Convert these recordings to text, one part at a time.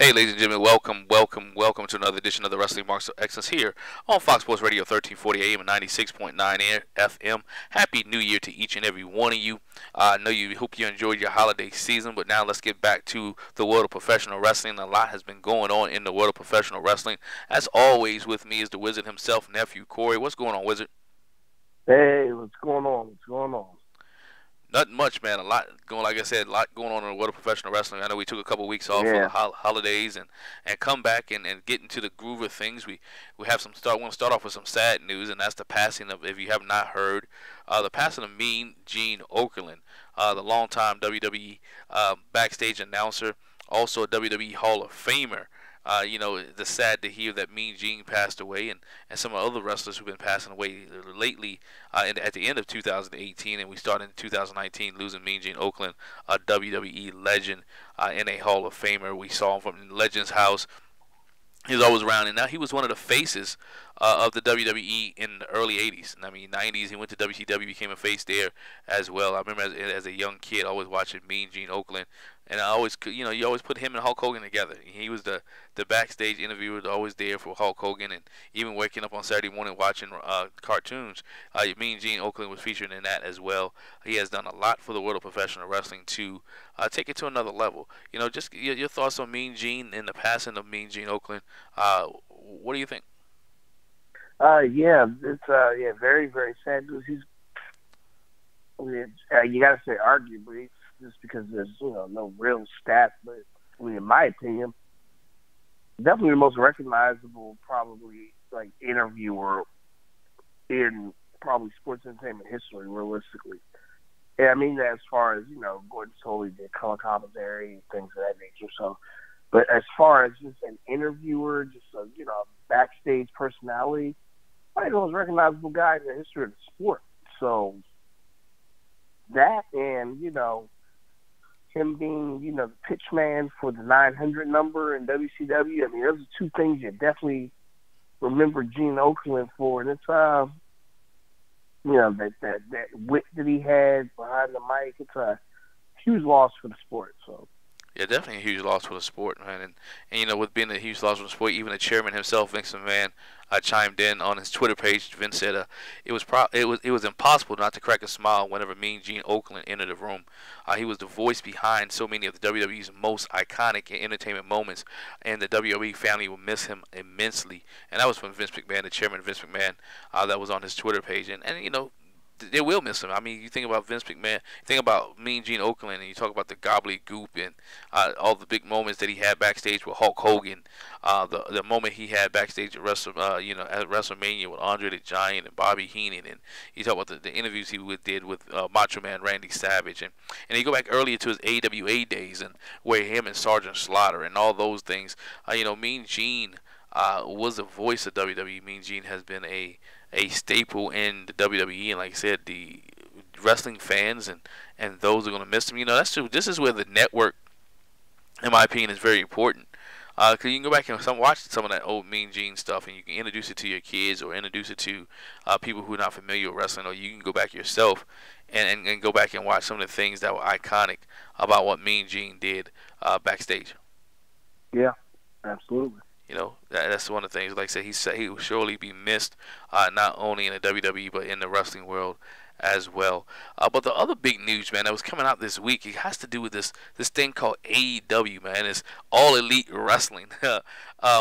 Hey, ladies and gentlemen, welcome to another edition of the Wrestling Marks of Excellence here on Fox Sports Radio 1340 AM and 96.9 FM. Happy New Year to each and every one of you. I know you hope you enjoyed your holiday season, but now let's get back to the world of professional wrestling. A lot has been going on in the world of professional wrestling. As always, with me is the Wizard himself, nephew Corey. What's going on, Wizard? Hey, what's going on? What's going on? Nothing much, man. A lot going, like I said, a lot going on in the world of professional wrestling. I know we took a couple weeks off for the holidays and come back and get into the groove of things. We have some start. Want to start off with some sad news, and that's the passing of, if you have not heard, the passing of Mean Gene Okerlund, the longtime WWE backstage announcer, also a WWE Hall of Famer. It's sad to hear that Mean Gene passed away, and some other wrestlers who've been passing away lately at the end of 2018, and we started in 2019 losing Mean Gene Okerlund, a WWE legend and a Hall of Famer. We saw him from Legends House. He was always around, and now he was one of the faces of the WWE in the early 80s. I mean, 90s, he went to WCW, became a face there as well. I remember as a young kid always watching Mean Gene Okerlund, and I always, you always put him and Hulk Hogan together. He was the backstage interviewer, always there for Hulk Hogan, and even waking up on Saturday morning watching cartoons. Mean Gene Okerlund was featured in that as well. He has done a lot for the world of professional wrestling to take it to another level. Just your thoughts on Mean Gene and the passing of Mean Gene Okerlund. What do you think? It's very, very sad news. You gotta say arguably, just because there's no real stats, but in my opinion, definitely the most recognizable, probably like interviewer in probably sports entertainment history, realistically. Yeah, I mean, as far as Gordon Soley did color commentary and things of that nature. So, but as far as just an interviewer, just a backstage personality, probably the most recognizable guy in the history of the sport. So that, and him being the pitch man for the 900 number in WCW. I mean, those are two things you definitely remember Gene Okerlund for, and it's that wit that he had behind the mic. It's a huge loss for the sport. So. Yeah, definitely a huge loss for the sport, man. And with being a huge loss for the sport, even the chairman himself, Vince McMahon, chimed in on his Twitter page. Vince said it was impossible not to crack a smile whenever Mean Gene Okerlund entered the room. He was the voice behind so many of the WWE's most iconic entertainment moments, and the WWE family will miss him immensely. And that was from Vince McMahon, the chairman Vince McMahon, that was on his Twitter page. And they will miss him. I mean, you think about Vince McMahon, you think about Mean Gene Okerlund, and you talk about the gobbledygook and all the big moments that he had backstage with Hulk Hogan, the moment he had backstage at WrestleMania with Andre the Giant and Bobby Heenan, and you talk about the interviews he did with Macho Man Randy Savage, and you go back earlier to his AWA days, and where him and Sergeant Slaughter and all those things. Mean Gene was the voice of WWE. Mean Gene has been a staple in the WWE, and like I said, the wrestling fans and those are going to miss him. That's true. This is where the network, in my opinion, is very important. Because you can go back and watch some of that old Mean Gene stuff, and you can introduce it to your kids or introduce it to people who are not familiar with wrestling, or you can go back yourself and go back and watch some of the things that were iconic about what Mean Gene did backstage. Yeah, absolutely. That's one of the things. Like I said, he will surely be missed, not only in the WWE but in the wrestling world as well. But the other big news, man, that was coming out this week, it has to do with this thing called AEW, man. It's All Elite Wrestling,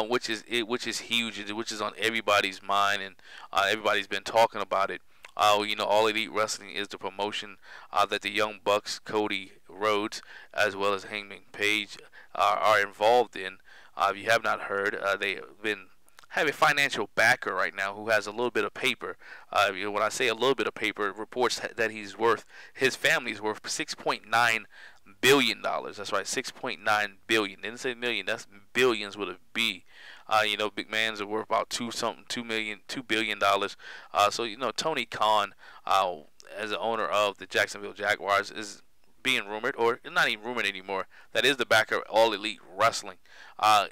which is huge, which is on everybody's mind, and everybody's been talking about it. All Elite Wrestling is the promotion that the Young Bucks, Cody Rhodes, as well as Hangman Page, are involved in. If you have not heard, they have a financial backer right now who has a little bit of paper. When I say a little bit of paper, it reports that his family's worth $6.9 billion. That's right, $6.9 billion. They didn't say million. That's billions with a B. Big man's are worth about $2 billion. So Tony Khan, as the owner of the Jacksonville Jaguars, is being rumored, or not even rumored anymore, that is the backer of All Elite Wrestling.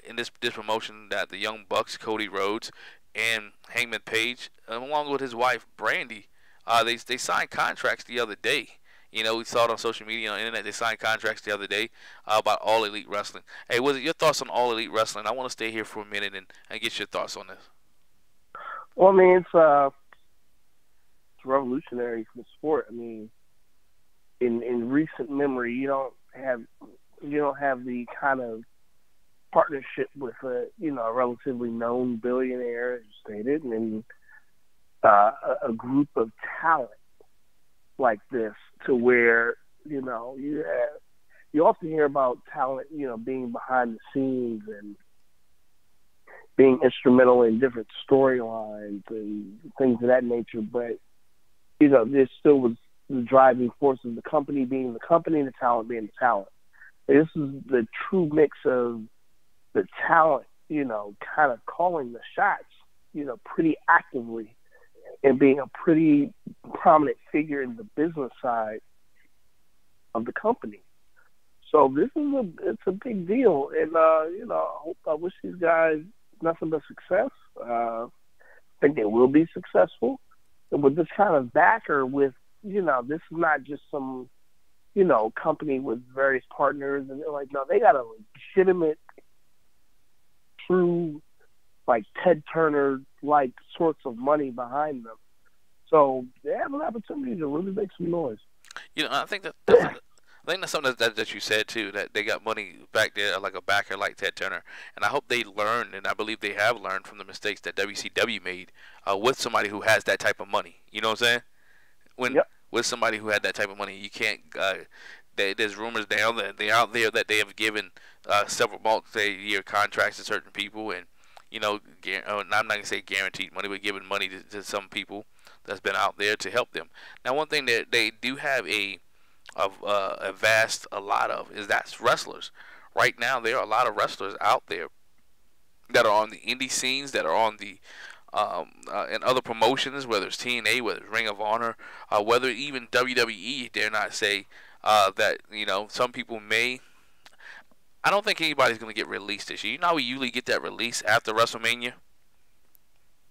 In this promotion, that the Young Bucks, Cody Rhodes, and Hangman Page, along with his wife Brandy, they signed contracts the other day. You know, we saw it on social media, on the internet. They signed contracts the other day about All Elite Wrestling. Hey, what are your thoughts on All Elite Wrestling? I want to stay here for a minute and get your thoughts on this. Well, I mean, it's revolutionary for the sport. I mean, in recent memory, you don't have the kind of partnership with a relatively known billionaire, as you stated, and a group of talent like this, to where you often hear about talent, being behind the scenes and being instrumental in different storylines and things of that nature, but there still was the driving force of the company being the company and the talent being the talent. This is the true mix of the talent, kind of calling the shots, pretty actively, and being a pretty prominent figure in the business side of the company. So it's a big deal, and I wish these guys nothing but success. I think they will be successful, and with this kind of backer, with this is not just some company with various partners, and they're like, no, they got a legitimate, true, like Ted Turner like sorts of money behind them. So they have an opportunity to really make some noise. I think that's something that you said too, that they got money back there, like a backer like Ted Turner, and I hope they learned, and I believe they have learned from the mistakes that WCW made with somebody who has that type of money. You know what I'm saying? With somebody who had that type of money, you can't. There's rumors out there that they have given several multi-year contracts to certain people, and I'm not gonna say guaranteed money, but giving money to some people that's been out there to help them. Now, one thing that they do have a lot of is that's wrestlers. Right now, there are a lot of wrestlers out there that are on the indie scenes, that are on the in other promotions, whether it's TNA, whether it's Ring of Honor, whether even WWE. Dare not say that some people may. I don't think anybody's going to get released this year. You know how we usually get that release after WrestleMania?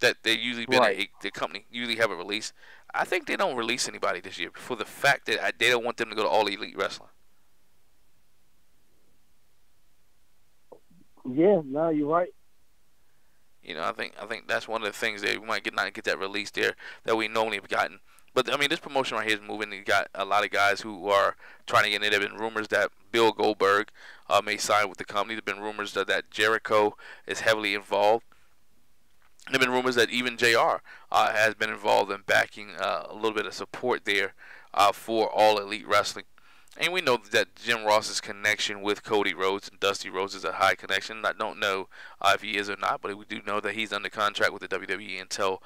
That they usually the company usually have a release. I think they don't release anybody this year for the fact that they don't want them to go to All Elite Wrestling. Yeah, no, you're right. I think that's one of the things that we might not get that release there that we normally have gotten. But I mean, this promotion right here is moving. You got a lot of guys who are trying to get in. There have been rumors that Bill Goldberg may sign with the company. There have been rumors that Jericho is heavily involved. There have been rumors that even JR has been involved in backing a little bit of support there for All Elite Wrestling. And we know that Jim Ross's connection with Cody Rhodes and Dusty Rhodes is a high connection. I don't know if he is or not, but we do know that he's under contract with the WWE until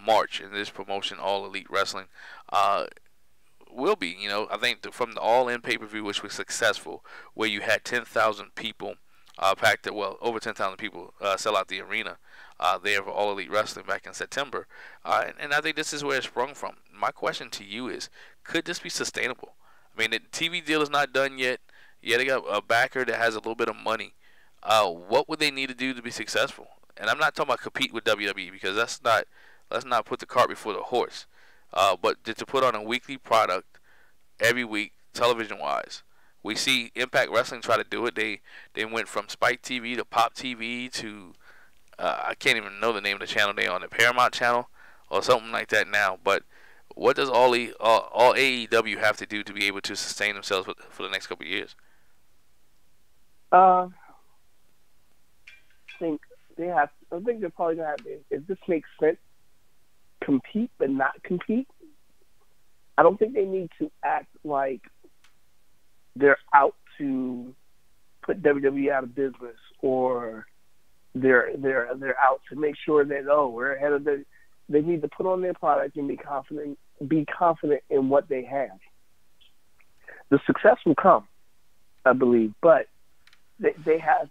March. And this promotion, All Elite Wrestling, will be, I think from the All In pay-per-view, which was successful, where you had 10,000 people packed, over 10,000 people sell out the arena there for All Elite Wrestling back in September. And I think this is where it sprung from. My question to you is, could this be sustainable? I mean, the TV deal is not done yet. Yeah, they got a backer that has a little bit of money. What would they need to do to be successful? And I'm not talking about compete with WWE, because let's not put the cart before the horse. But to put on a weekly product every week, television-wise. We see Impact Wrestling try to do it. They went from Spike TV to Pop TV to I can't even know the name of the channel they on, the Paramount channel or something like that now. But what does all AEW have to do to be able to sustain themselves for the next couple of years? I think they're probably gonna have to, if this makes sense, compete but not compete. I don't think they need to act like they're out to put WWE out of business, or they're out to make sure that we're ahead of the. They need to put on their product and be confident in what they have. The success will come, I believe, but I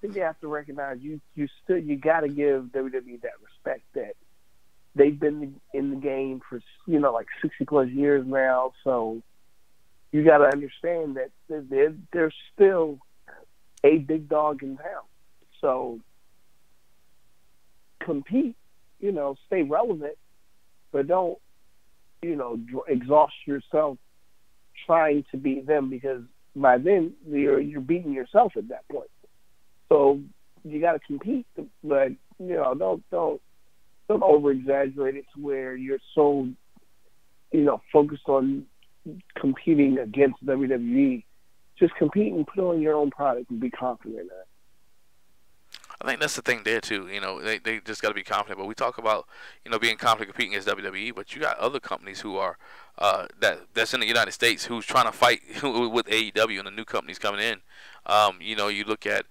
think they have to recognize you got to give WWE that respect, that they've been in the game for like 60 plus years now. So you got to understand that they're still a big dog in town. So compete, stay relevant, but don't exhaust yourself trying to beat them, because by then you're beating yourself at that point. So you got to compete, but don't over exaggerate it to where you're so focused on competing against WWE. Just compete and put on your own product and be confident in that. I think that's the thing there too. They just got to be confident. But we talk about being confident competing against WWE, but you got other companies who are that's in the United States who's trying to fight with AEW and the new companies coming in. You look at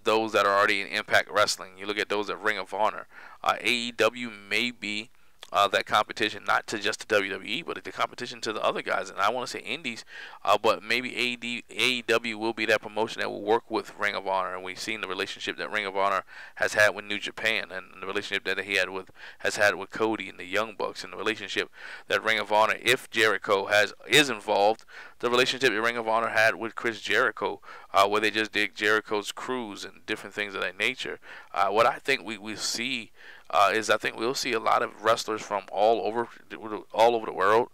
those that are already in Impact Wrestling. You look at those at Ring of Honor. AEW may be that competition, not to just the WWE, but the competition to the other guys. And I want to say indies, but maybe AEW will be that promotion that will work with Ring of Honor. And we've seen the relationship that Ring of Honor has had with New Japan, and the relationship that he has had with Cody and the Young Bucks, and the relationship that Ring of Honor, if Jericho is involved, the relationship that Ring of Honor had with Chris Jericho, where they just did Jericho's cruise and different things of that nature. What I think we see is I think we'll see a lot of wrestlers from all over the world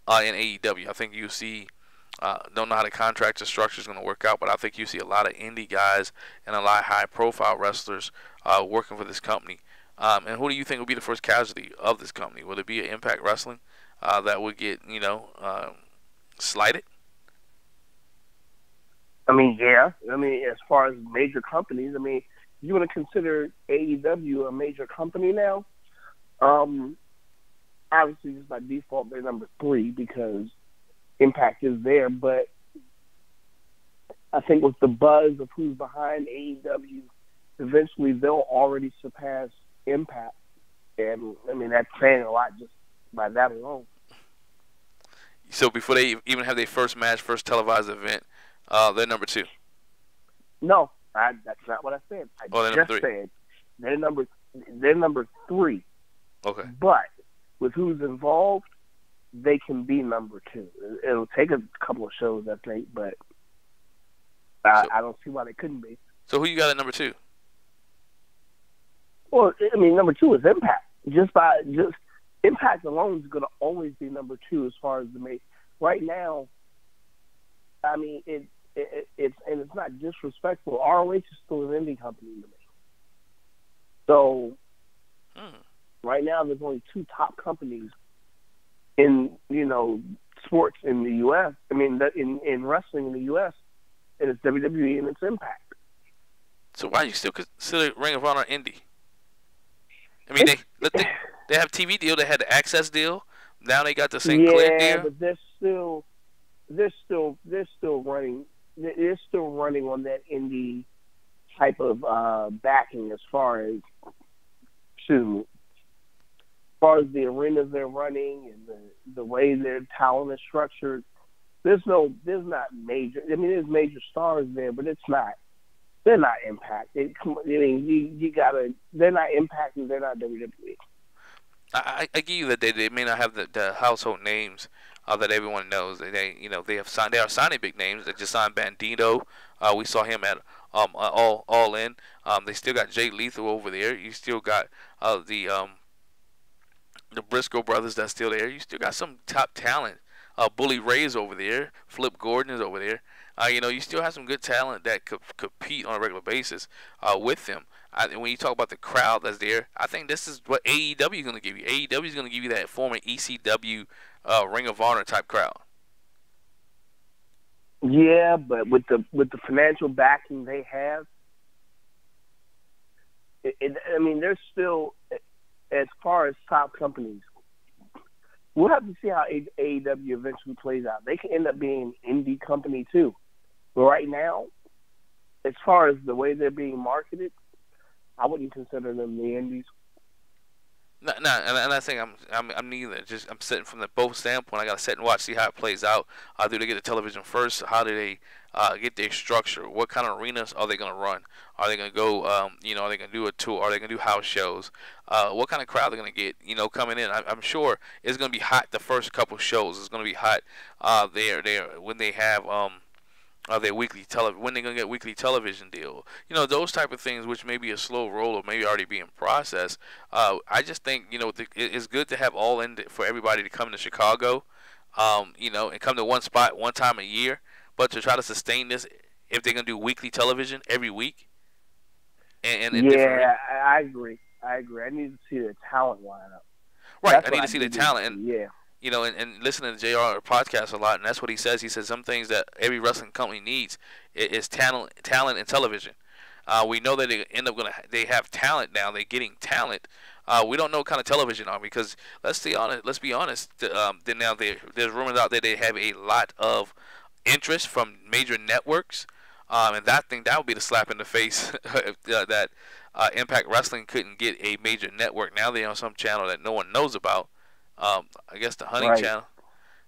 in AEW. I think you see, don't know how the contract structure is going to work out, but I think you see a lot of indie guys and a lot of high-profile wrestlers working for this company. And who do you think will be the first casualty of this company? Will it be an Impact Wrestling that would get slighted? I mean, yeah. I mean, as far as major companies, I mean, you want to consider AEW a major company now? Obviously, just by default, they're number 3 because Impact is there. But I think with the buzz of who's behind AEW, eventually they'll already surpass Impact. And, I mean, that's saying a lot just by that alone. So before they even have their first match, first televised event, they're number 2? No. That's not what I said. I just said they're number 3. Okay. But with who's involved, they can be number 2. It'll take a couple of shows, I think, but I don't see why they couldn't be. So who you got at number 2? Well, I mean, number 2 is Impact. Just Impact alone is going to always be number 2 as far as the main. Right now, I mean, it's not disrespectful. ROH is still an indie company to me. So right now there's only 2 top companies in sports in the U.S. I mean in wrestling in the U.S. and it's WWE and it's Impact. So why do you still consider Ring of Honor indie? I mean they have TV deal. They had the Access deal. Now they got the Sinclair deal. Yeah, but they're still running. They're still running on that indie type of backing as far as the arenas they're running and the way their talent is structured. There's not major. I mean, there's major stars there, but it's not. They're not Impact. They're not Impact and they're not WWE. I give you that they may not have the household names that everyone knows. They are signing big names. They just signed Bandito. We saw him at All In. They still got Jay Lethal over there. You still got the Briscoe brothers that's still there. You still got some top talent. Bully Ray's over there. Flip Gordon is over there. You still have some good talent that could compete on a regular basis with them. When you talk about the crowd that's there, I think this is what AEW is going to give you. AEW is going to give you that former ECW Ring of Honor type crowd. Yeah, but with the financial backing they have, I mean, they're still, as far as top companies, we'll have to see how AEW eventually plays out. They can end up being an indie company too. But right now, as far as the way they're being marketed, I wouldn't consider them the indies. No, and I think I'm neither. Just I'm sitting from the both standpoint. I got to sit and watch, see how it plays out. Do they get the television first? How do they get their structure? What kind of arenas are they going to run? Are they going to go? Are they going to do a tour? Are they going to do house shows? What kind of crowd they're going to get? Coming in. I'm sure it's going to be hot the first couple shows. It's going to be hot there when they have their weekly when they're gonna get weekly television deal. Those type of things, which may be a slow roll or maybe already being processed. I just think it's good to have All In for everybody to come to Chicago. and come to one spot one time a year. But to try to sustain this, if they're gonna do weekly television every week, and in different, Yeah, I agree. I need to see the talent lineup. right? That's I what need to see the talent, and yeah. and listening to JR podcast a lot, and that's what he says. He says some things that every wrestling company needs is talent in television. We know that they end up they have talent now. They're getting talent. We don't know what kind of television on, because let's be honest. Then now there's rumors out there they have a lot of interest from major networks, and that would be the slap in the face that Impact Wrestling couldn't get a major network. Now they're on some channel that no one knows about. I guess the Hunting Channel.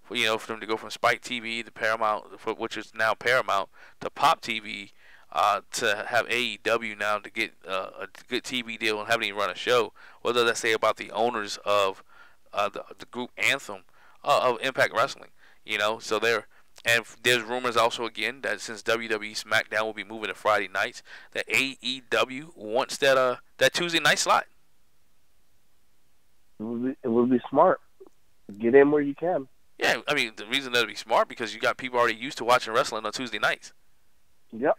For them to go from Spike TV to Paramount, which is now Paramount, to Pop TV, to have AEW now to get a good TV deal and haven't even run a show. What does that say about the owners of the group Anthem of Impact Wrestling? So there's rumors also again that since WWE SmackDown will be moving to Friday nights, that AEW wants that Tuesday night slot. It would be smart. Get in where you can. Yeah, I mean the reason that would be smart because you got people already used to watching wrestling on Tuesday nights. Yep.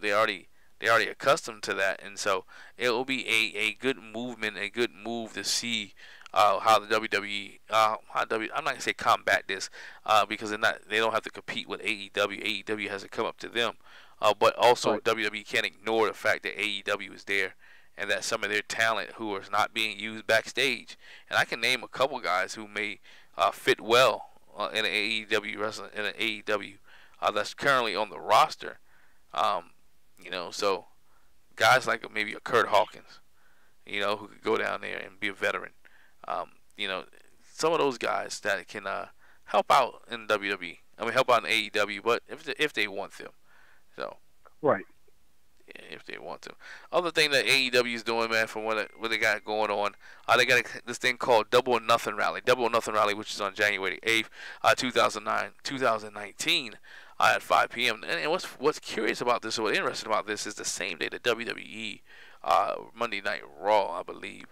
They already accustomed to that, and so it will be a good movement, a good move to see how the WWE, I'm not gonna say combat this, because they don't have to compete with AEW. AEW has to come up to them, but also right. WWE can't ignore the fact that AEW is there, and that some of their talent who is not being used backstage, and I can name a couple guys who may fit well in an AEW wrestling in an AEW that's currently on the roster. So guys like maybe a Curt Hawkins, who could go down there and be a veteran. Some of those guys that can help out in WWE. I mean, help out in AEW, but if they want to. So. Right. If they want to. Other thing that AEW is doing, man, from what they got going on, they got this thing called Double or Nothing Rally. Double or Nothing Rally, which is on January 8th, 2019, at 5 p.m. And what's curious about this, or what's interesting about this, is the same day that WWE Monday Night Raw, I believe,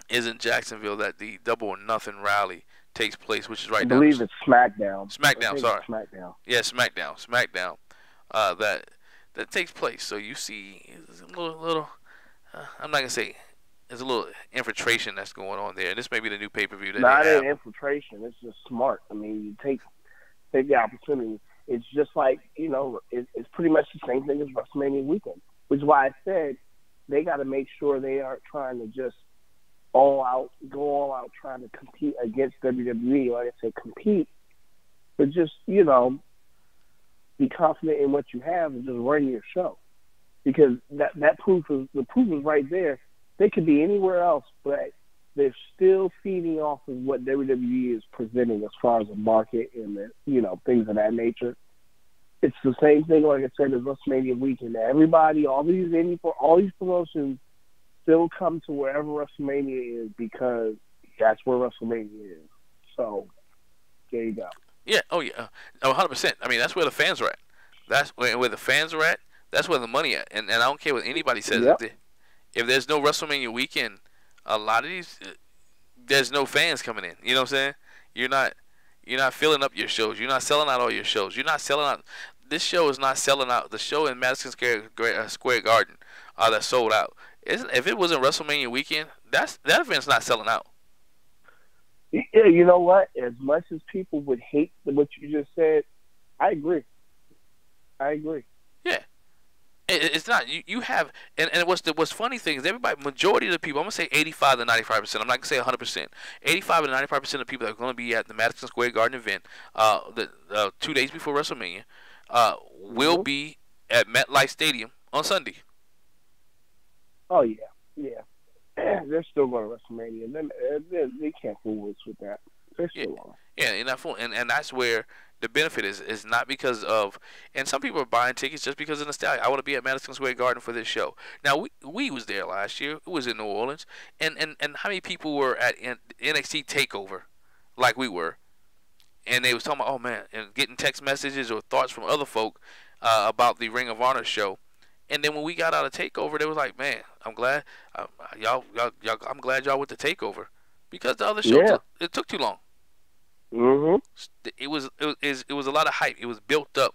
is in Jacksonville, that the Double or Nothing Rally takes place, which is right down. I believe it's SmackDown. Sorry. SmackDown. Yeah, SmackDown. That takes place. So you see a little I'm not going to say, there's a little infiltration that's going on there. This may be the new pay-per-view that Not they have. infiltration. It's just smart. I mean, you take the opportunity. It's just like, it's pretty much the same thing as WrestleMania weekend, which is why I said they got to make sure they aren't trying to just go all out trying to compete against WWE. Like I said, compete, but just, be confident in what you have and just run your show, because the proof is right there. They could be anywhere else, but they're still feeding off of what WWE is presenting as far as a market and things of that nature. It's the same thing, like I said, as WrestleMania weekend. Everybody, all these promotions still come to wherever WrestleMania is because that's where WrestleMania is. So there you go. Yeah, 100%. I mean, that's where the fans are at. That's where the fans are at. That's where the money at. And I don't care what anybody says. Yep. If there's no WrestleMania weekend, a lot of these, there's no fans coming in. You know what I'm saying? You're not filling up your shows. You're not selling out all your shows. You're not selling out. This show is not selling out. The show in Madison Square Garden that sold out. If it wasn't WrestleMania weekend, that event's not selling out. Yeah, you know what? As much as people would hate what you just said, I agree. Yeah, it's not. You have, and what's funny thing is majority of the people, I'm gonna say 85 to 95%. I'm not gonna say 100%. 85 to 95% of the people that are gonna be at the Madison Square Garden event, 2 days before WrestleMania, will be at MetLife Stadium on Sunday. Oh yeah. They're still going to WrestleMania. They can't fool us with that. They're still on. Yeah, and that's where the benefit is not because of, and some people are buying tickets just because of nostalgia. I want to be at Madison Square Garden for this show. Now we was there last year. It was in New Orleans, and how many people were at NXT Takeover, like we were, and they was talking about, oh man, and getting text messages or thoughts from other folk about the Ring of Honor show. And then when we got out of Takeover, they was like, "Man, I'm glad y'all. I'm glad y'all went to Takeover because the other show it took too long." Mm-hmm. It was a lot of hype. It was built up,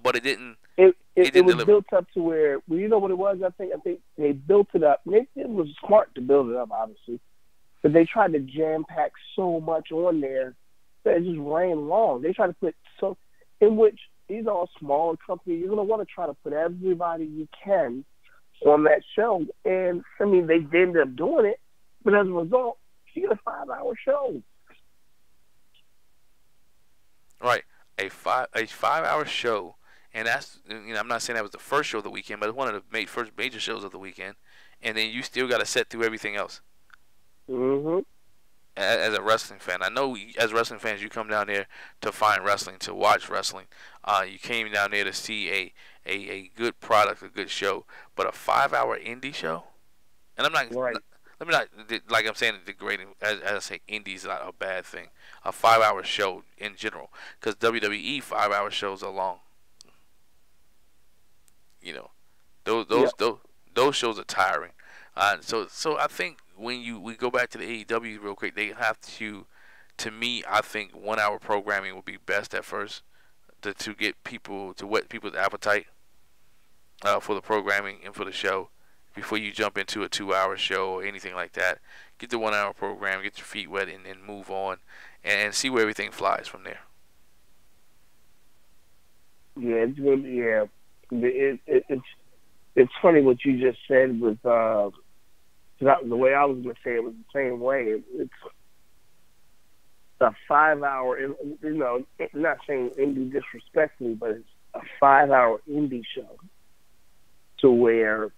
but it didn't. It, It it it didn't was deliver. built up to where, well, you know what it was. I think they built it up. It was smart to build it up, obviously, but they tried to jam pack so much on there that it just ran long. They tried to put so, in which these are all smaller companies. You're gonna want to try to put everybody you can on that show, and I mean they did end up doing it, but as a result, you get a 5 hour show. Right, a 5 hour show, and that's, I'm not saying that was the first show of the weekend, but it's one of the first major shows of the weekend, and then you still got to set through everything else. Mm-hmm. As a wrestling fan, I know as wrestling fans you come down there to find wrestling, to watch wrestling. You came down there to see a good product, a good show, but a 5 hour indie show, and I'm not. Right. Let me not, like I'm saying, degrading. As I say, indie is not a bad thing. A 5 hour show in general, because WWE 5 hour shows are long. You know, those those Yep. those, those shows are tiring. So I think when we go back to the AEW real quick, they have to me, I think 1 hour programming would be best at first to get people, to whet people's appetite for the programming and for the show before you jump into a 2 hour show or anything like that. Get the 1 hour program, get your feet wet, and move on, and see where everything flies from there. Yeah, it's gonna be, yeah. It's funny what you just said with the way I was gonna say it was the same way. It's a 5 hour, not saying indie disrespectfully, but it's a 5 hour indie show to where,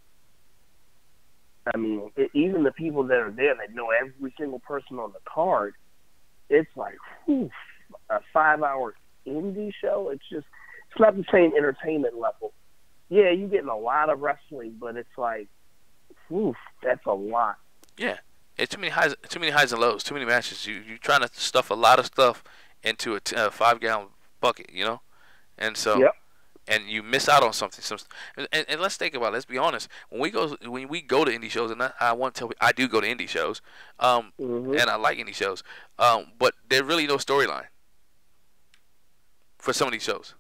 I mean, even the people that are there that know every single person on the card, it's like, whew, a 5 hour indie show. It's not the same entertainment level. Yeah, you're getting a lot of wrestling, but it's like, whew, that's a lot. Yeah, it's too many highs and lows, too many matches. You trying to stuff a lot of stuff into a 5 gallon bucket, and so, Yep. and you miss out on something. And let's think about it. Let's be honest. When we go to indie shows, and I want to tell you, I do go to indie shows, Hmm. and I like indie shows, but there's really no storyline for some of these shows.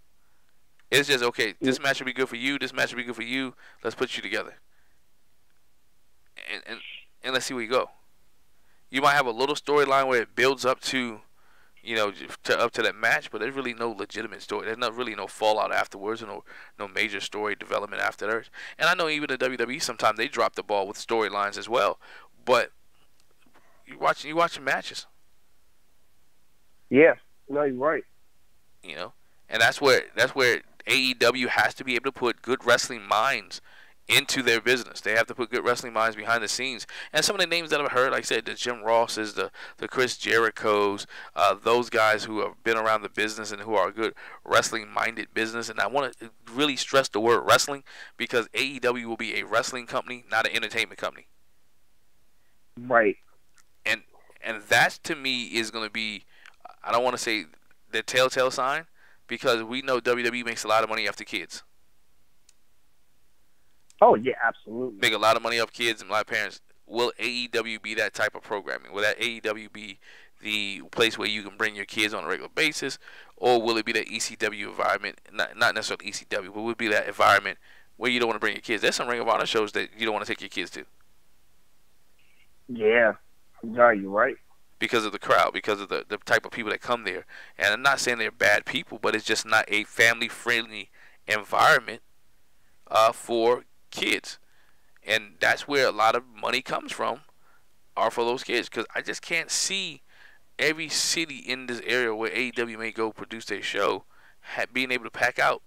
It's just, okay, this match will be good for you. This match will be good for you. Let's put you together, and let's see where you go. You might have a little storyline where it builds up to, up to that match, but there's really no legitimate story. There's not really no fallout afterwards, or no major story development after that. And I know even the WWE sometimes they drop the ball with storylines as well. But you watching matches, Yeah. No, you're right. and that's where AEW has to be able to put good wrestling minds into their business. They have to put good wrestling minds behind the scenes. And some of the names that I've heard, like I said, the Jim Rosses, the Chris Jerichos, those guys who have been around the business and who are good wrestling-minded business. And I want to really stress the word wrestling, because AEW will be a wrestling company, not an entertainment company. Right. And that to me is going to be, I don't want to say the telltale sign, because we know WWE makes a lot of money off the kids. Oh, yeah, absolutely. Make a lot of money off kids and a lot of parents. Will AEW be that type of programming? Will that AEW be the place where you can bring your kids on a regular basis, or will it be that ECW environment? Not necessarily ECW, but will it be that environment where you don't want to bring your kids? There's some Ring of Honor shows that you don't want to take your kids to Yeah. No, you're right. because of the crowd, because of the type of people that come there. And I'm not saying they're bad people, but it's just not a family-friendly environment for kids. And that's where a lot of money comes from, are for those kids. Because I just can't see every city in this area where AEW may go produce their show being able to pack out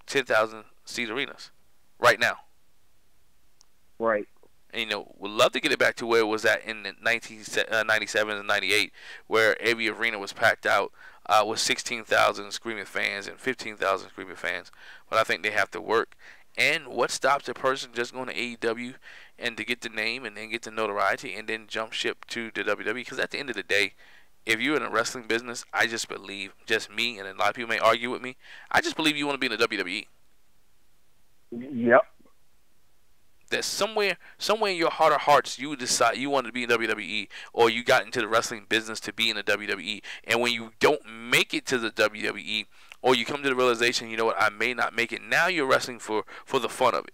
10,000 seat arenas right now. Right. And, would love to get it back to where it was at in the 1997 and 98, where every arena was packed out with 16,000 screaming fans and 15,000 screaming fans. But I think they have to work. And what stops a person just going to AEW and to get the name and then get the notoriety and then jump ship to the WWE? Because at the end of the day, if you're in a wrestling business, I just believe, just me, and a lot of people may argue with me, I just believe you want to be in the WWE. Yep. that somewhere in your heart of hearts you decide you wanted to be in WWE, or you got into the wrestling business to be in the WWE, and when you don't make it to the WWE, or you come to the realization, you know what, I may not make it, now you're wrestling for the fun of it.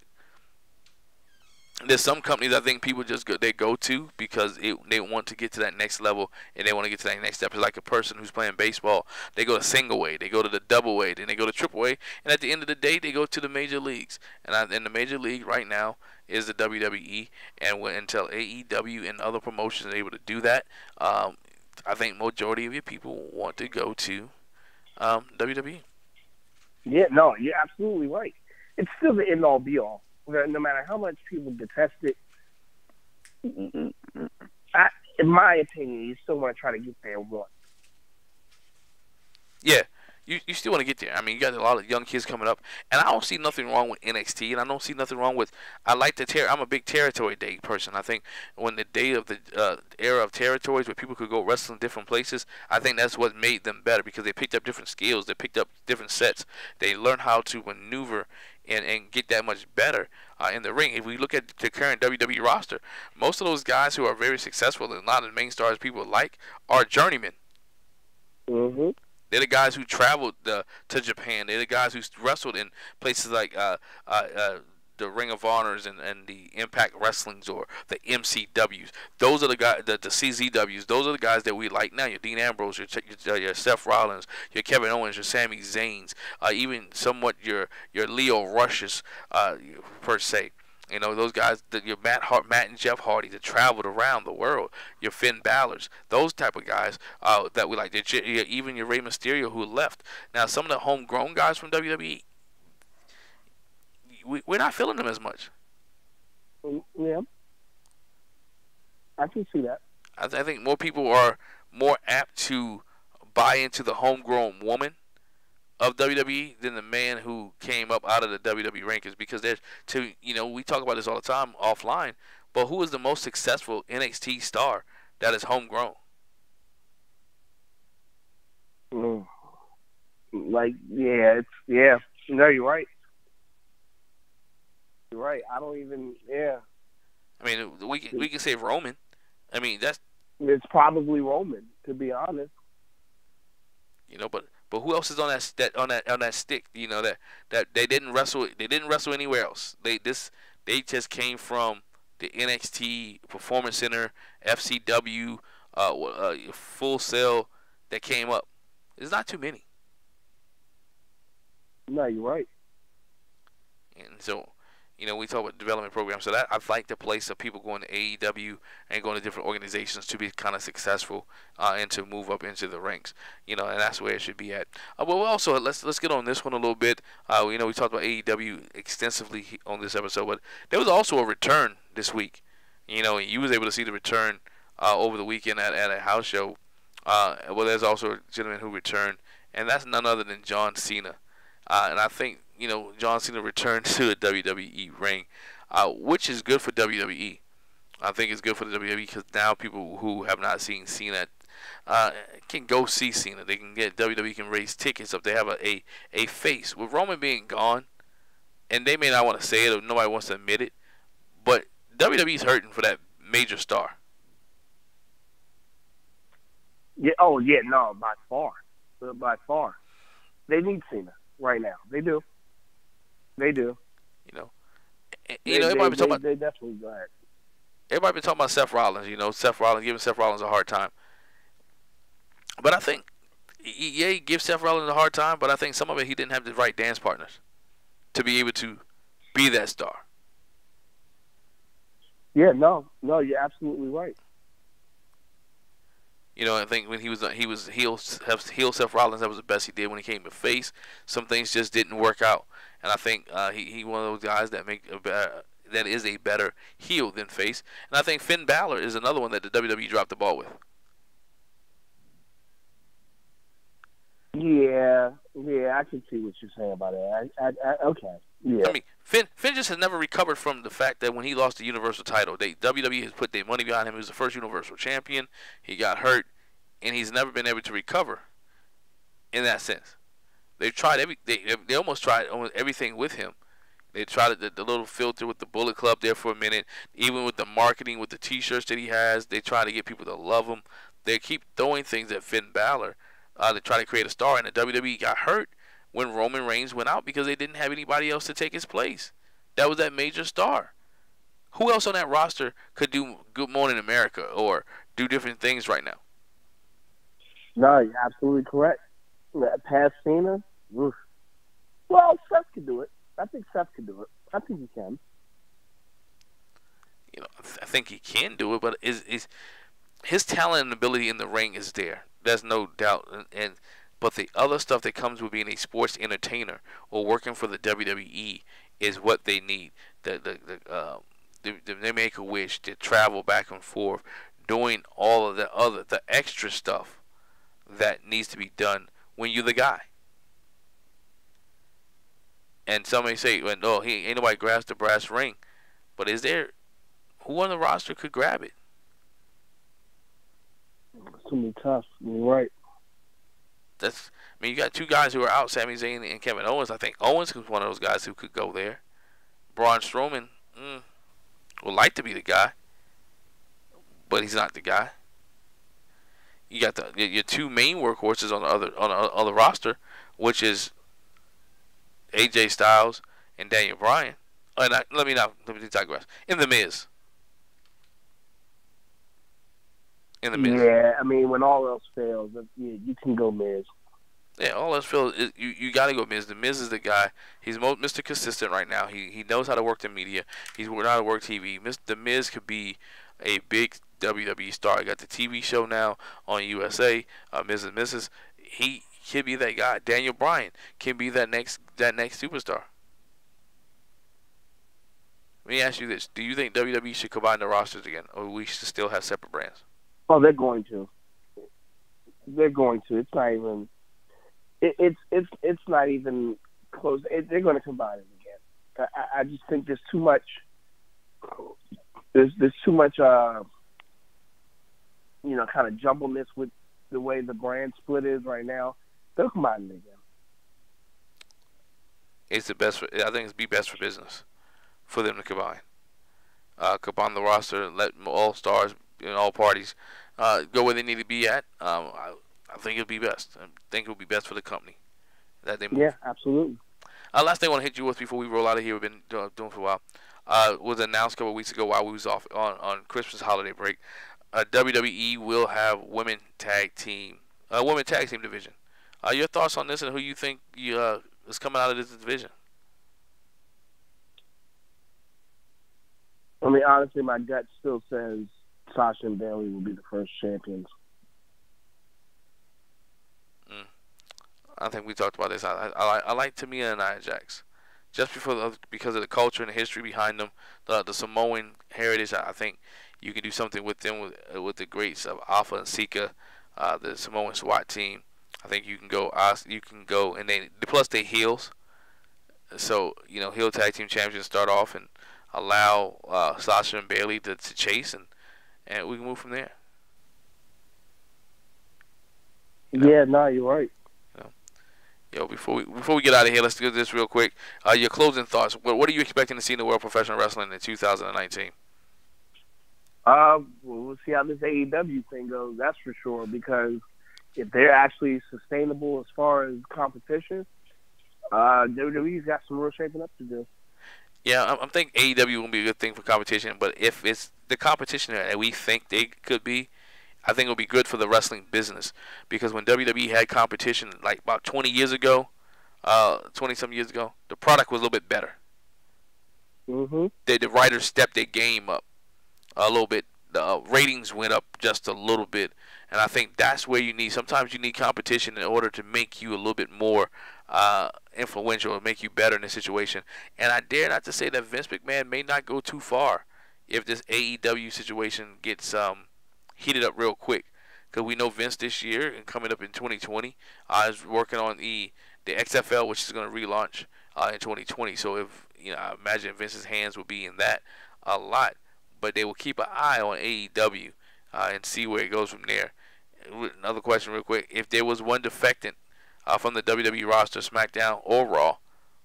There's some companies I think people just go to because they want to get to that next level, and they want to get to that next step. It's like a person who's playing baseball. They go to single A, they go to the double A, then they go to triple A, and at the end of the day, they go to the major leagues. And the major league right now is the WWE, and until AEW and other promotions are able to do that, I think majority of your people want to go to WWE. Yeah, no, you're absolutely right. It's still the end-all, be-all. No matter how much people detest it, in my opinion, you still want to try to get there once. Yeah, you still want to get there. I mean, you got a lot of young kids coming up, and I don't see nothing wrong with NXT, and I don't see nothing wrong with. I'm a big territory day person. I think when the day of the era of territories where people could go wrestle in different places, I think that's what made them better, because they picked up different skills, they picked up different sets, they learned how to maneuver and get that much better in the ring. If we look at the current WWE roster, most of those guys who are very successful and a lot of the main stars people like are journeymen. Mm-hmm. They're the guys who traveled to Japan. They're the guys who wrestled in places like the Ring of Honors and the Impact Wrestlings or the MCWs. Those are the guys, the CZWs. Those are the guys that we like now. Your Dean Ambrose, your Seth Rollins, your Kevin Owens, your Sami Zayns, even somewhat your Leo Rushes, per se. You know, those guys, your Matt and Jeff Hardy that traveled around the world, your Finn Balor's, those type of guys that we like. Even your Rey Mysterio who left. Now, some of the homegrown guys from WWE, we're not feeling them as much. Yeah, I can see that. I think more people are more apt to buy into the homegrown woman of WWE than the man who came up out of the WWE rankings, because we talk about this all the time offline, but who is the most successful NXT star that is homegrown? No, you're right. You're right. I don't even. Yeah. I mean, we can say Roman. I mean, it's probably Roman, to be honest. But who else is on that stick? That they didn't wrestle. They didn't wrestle anywhere else. They just came from the NXT Performance Center, FCW, Full Sail that came up. There's not too many. No, you're right. And so, we talk about development programs. So that I'd like the place of people going to AEW and going to different organizations to be kind of successful and to move up into the ranks. And that's where it should be at. But we'll also let's get on this one a little bit. We talked about AEW extensively on this episode, but there was also a return this week. You was able to see the return over the weekend at a house show. Well, there's also a gentleman who returned, and that's none other than John Cena. And I think John Cena returned to the WWE ring, which is good for WWE. I think it's good for the WWE because now people who have not seen Cena can go see Cena. They can get WWE can raise tickets if they have a face. With Roman being gone, and they may not want to say it or nobody wants to admit it, but WWE's hurting for that major star. Yeah. Oh yeah. No, by far, they need Cena right now. They do. Everybody been talking about. They definitely go ahead. Everybody been talking about Seth Rollins. Giving Seth Rollins a hard time. But I think, he gives Seth Rollins a hard time. But I think some of it he didn't have the right dance partners to be able to be that star. Yeah. No. You're absolutely right. I think when he was heel Seth Rollins, that was the best he did. When he came to face, some things just didn't work out, and I think he one of those guys that is a better heel than face. And I think Finn Bálor is another one that the WWE dropped the ball with. Yeah, I can see what you're saying about it. Okay. Yeah. I mean, Finn just has never recovered from the fact that when he lost the Universal title, WWE has put their money behind him. He was the first Universal Champion. He got hurt, and he's never been able to recover in that sense. They've tried they almost tried almost everything with him, They tried the little filter with the Bullet Club there for a minute. Even with the marketing, with the T-shirts that he has, they try to get people to love him. They keep throwing things at Finn Balor to try to create a star. And the WWE got hurt when Roman Reigns went out because they didn't have anybody else to take his place. That was that major star. Who else on that roster could do Good Morning America or do different things right now? No, you're absolutely correct. Past Cena, oof. Well, Seth could do it. I think Seth could do it. I think he can. I think he can do it, but is his talent and ability in the ring is there. There's no doubt. But the other stuff that comes with being a sports entertainer or working for the WWE is what they need. They make a wish to travel back and forth, doing all of the extra stuff that needs to be done when you're the guy. And some may say, well, no, ain't nobody grabs the brass ring. But is there, who on the roster could grab it? It's going to be tough. You're right. You got two guys who are out, Sami Zayn and Kevin Owens. I think Owens was one of those guys who could go there. Braun Strowman would like to be the guy, but he's not the guy. You got your two main workhorses on the other roster, which is AJ Styles and Daniel Bryan. Let me digress. In the Miz. Yeah, when all else fails, you can go Miz. Yeah, all else fails. You got to go Miz. The Miz is the guy. He's Mr. Consistent right now. He knows how to work the media. He's knows how to work TV. The Miz could be a big WWE star. He got the TV show now on USA, Miz and Mrs. He could be that guy. Daniel Bryan can be that next superstar. Let me ask you this: do you think WWE should combine the rosters again, or we should still have separate brands? Oh, they're going to. They're going to. It's not even. It's not even close. They're going to combine it again. I just think there's too much. There's too much. Kind of jumbleness with the way the brand split is right now. They'll combine it again. It's the best. I think it'd be best for business for them to combine. Combine the roster, let all stars and all parties go where they need to be at. I think it'll be best. I think it'll be best for the company that they move. Yeah, absolutely. Last thing I want to hit you with before we roll out of here, we've been doing for a while, was announced a couple of weeks ago while we was off on Christmas holiday break. WWE will have women tag team division. Your thoughts on this and who you think is coming out of this division? Honestly, my gut still says Sasha and Bayley will be the first champions. I think we talked about this. I like Tamina and Nia Jax, just because of the culture and the history behind them, the Samoan heritage. I think you can do something with them with the greats of Alpha and Sika, the Samoan SWAT team. I think you can go, and plus they heels. So heel tag team champions start off and allow Sasha and Bayley to chase, and we can move from there. Yeah, no, you're right. Before we get out of here, let's do this real quick. Your closing thoughts. What are you expecting to see in the world of professional wrestling in 2019? We'll see how this AEW thing goes. That's for sure. Because if they're actually sustainable as far as competition, WWE's got some real shaping up to do. Yeah, I think AEW won't be a good thing for competition. But if it's the competition that we think they could be, I think it'll be good for the wrestling business, because when WWE had competition like about 20 years ago, 20-some years ago, the product was a little bit better. Mm-hmm. The writers stepped their game up a little bit. The ratings went up just a little bit, and I think that's where sometimes you need competition in order to make you a little bit more influential, or make you better in a situation. And I dare not to say that Vince McMahon may not go too far if this AEW situation gets heated up real quick, because we know Vince this year and coming up in 2020 is working on the XFL, which is going to relaunch in 2020. So if I imagine Vince's hands will be in that a lot, but they will keep an eye on AEW and see where it goes from there. Another question real quick: if there was one defectant from the WWE roster, SmackDown or Raw,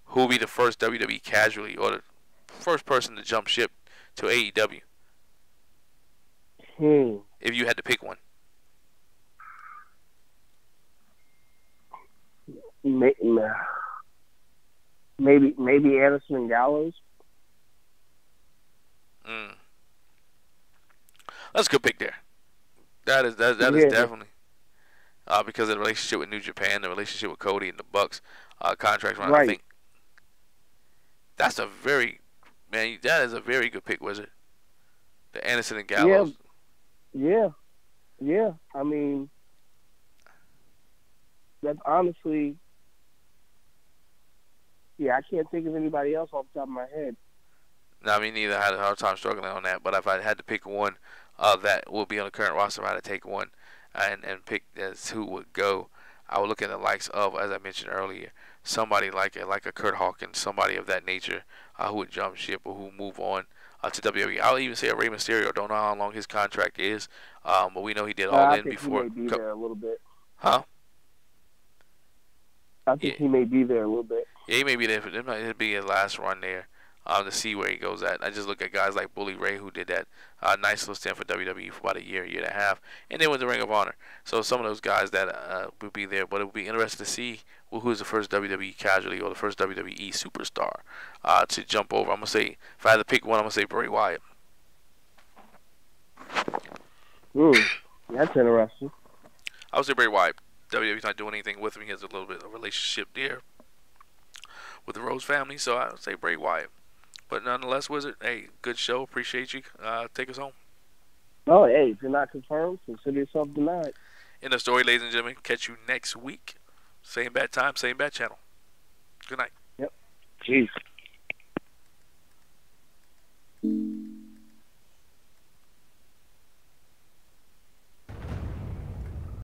who will be the first WWE casualty or the first person to jump ship to AEW? If you had to pick one. Maybe Anderson Gallows. That's a good pick there. That is definitely because of the relationship with New Japan, the relationship with Cody and the Bucks, contracts run. Right. I think that is a very good pick, Wizard. The Anderson and Gallows. Yeah. I mean, that's honestly, I can't think of anybody else off the top of my head. No, me neither. I had a hard time struggling on that. But if I had to pick one that will be on the current roster, if I had to take one and pick as who would go, I would look at the likes of, as I mentioned earlier, somebody like a Curt Hawkins, somebody of that nature who would jump ship or who move on to WWE. I'll even say a Rey Mysterio. Don't know how long his contract is, but we know he did all in before. He may be there a little bit. Huh? I think he may be there a little bit. Yeah, he may be there. It'll be his last run there. To see where he goes at. I just look at guys like Bully Ray, who did that nice little stint for WWE for about a year and a half, and then went to Ring of Honor. So some of those guys that would be there, but it would be interesting to see who's the first WWE casualty or the first WWE superstar to jump over. I'm going to say, if I had to pick one, I'm going to say Bray Wyatt. That's interesting. I would say Bray Wyatt. WWE's not doing anything with him. He has a little bit of a relationship there with the Rhodes family, so I would say Bray Wyatt. But nonetheless, Wizard, hey, good show. Appreciate you. Take us home. Oh, hey, if you're not confirmed, consider yourself denied. In the story, ladies and gentlemen. Catch you next week. Same bad time, same bad channel. Good night. Yep. Jeez.